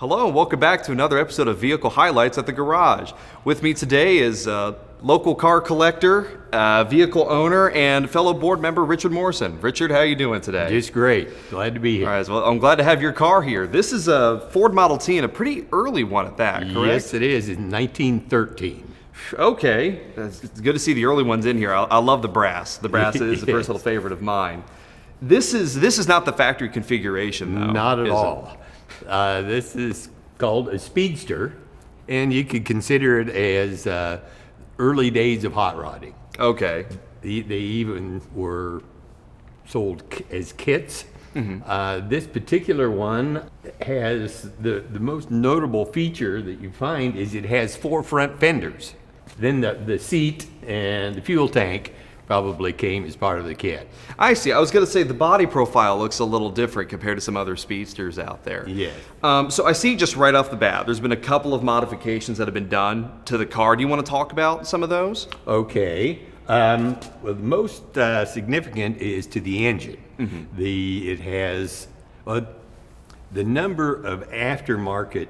Hello and welcome back to another episode of Vehicle Highlights at the Garage. With me today is local car collector, vehicle owner, and fellow board member Richard Morrison. Richard, how are you doing today? Just great. Glad to be here. All right, well, I'm glad to have your car here. This is a Ford Model T and a pretty early one at that, correct? Yes, it is. It's 1913. Okay, it's good to see the early ones in here. I love the brass. The brass is a personal favorite of mine. This is not the factory configuration, though. Not at all. This is called a Speedster, and you could consider it as early days of hot rodding. Okay. They even were sold as kits. Mm-hmm. This particular one has the most notable feature that you find is it has 4 front fenders. Then the seat and the fuel tank probably came as part of the kit. I see. I was going to say the body profile looks a little different compared to some other Speedsters out there. Yes. So I see just right off the bat, there's been a couple of modifications that have been done to the car. Do you want to talk about some of those? Okay. Well, the most significant is to the engine. Mm-hmm. It has the number of aftermarket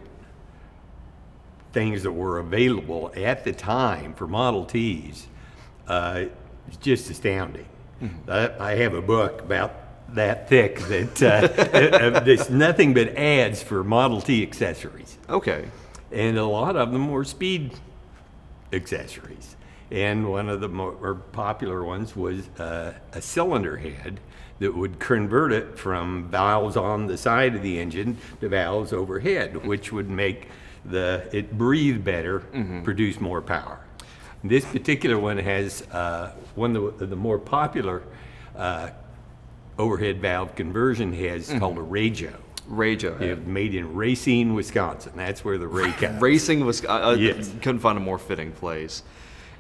things that were available at the time for Model Ts. It's just astounding. Mm-hmm. I have a book about that thick that there's nothing but ads for Model T accessories. Okay. And a lot of them were speed accessories. And one of the more popular ones was a cylinder head that would convert it from valves on the side of the engine to valves overhead, which would make it breathe better, mm-hmm. produce more power. This particular one has one of the more popular overhead valve conversion heads, mm-hmm. called a Rajo. Rajo head. It's made in Racine, Wisconsin. That's where the Ray comes. Racing, Wisconsin. Yes. Couldn't find a more fitting place.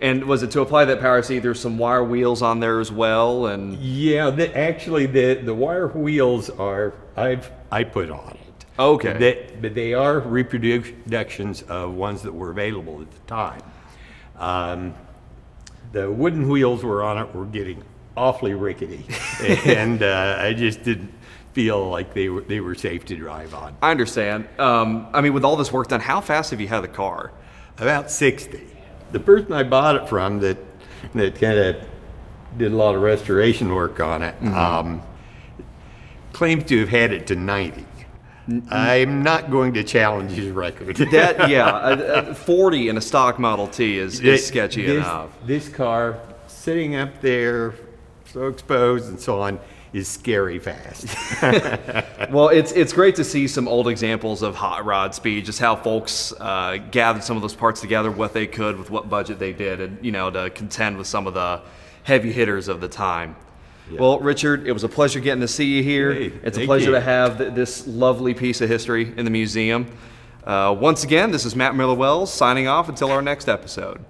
And was it to apply that power? See, there's some wire wheels on there as well, and yeah, actually the wire wheels are I put on it. Okay. But they are reproductions of ones that were available at the time. The wooden wheels were on it were getting awfully rickety, and I just didn't feel like they were safe to drive on. I understand. I mean, with all this work done, how fast have you had the car? About 60. The person I bought it from that kind of did a lot of restoration work on it, mm-hmm. Claims to have had it to 90. I'm not going to challenge his record. 40 in a stock Model T is sketchy enough. This car, sitting up there, so exposed and so on, is scary fast. Well, it's great to see some old examples of hot rod speed, just how folks gathered some of those parts together, what they could with what budget they did, and to contend with some of the heavy hitters of the time. Yeah. Well, Richard, it was a pleasure getting to see you here. Hey, it's a pleasure to have this lovely piece of history in the museum. Once again, this is Matt Miller-Wells signing off until our next episode.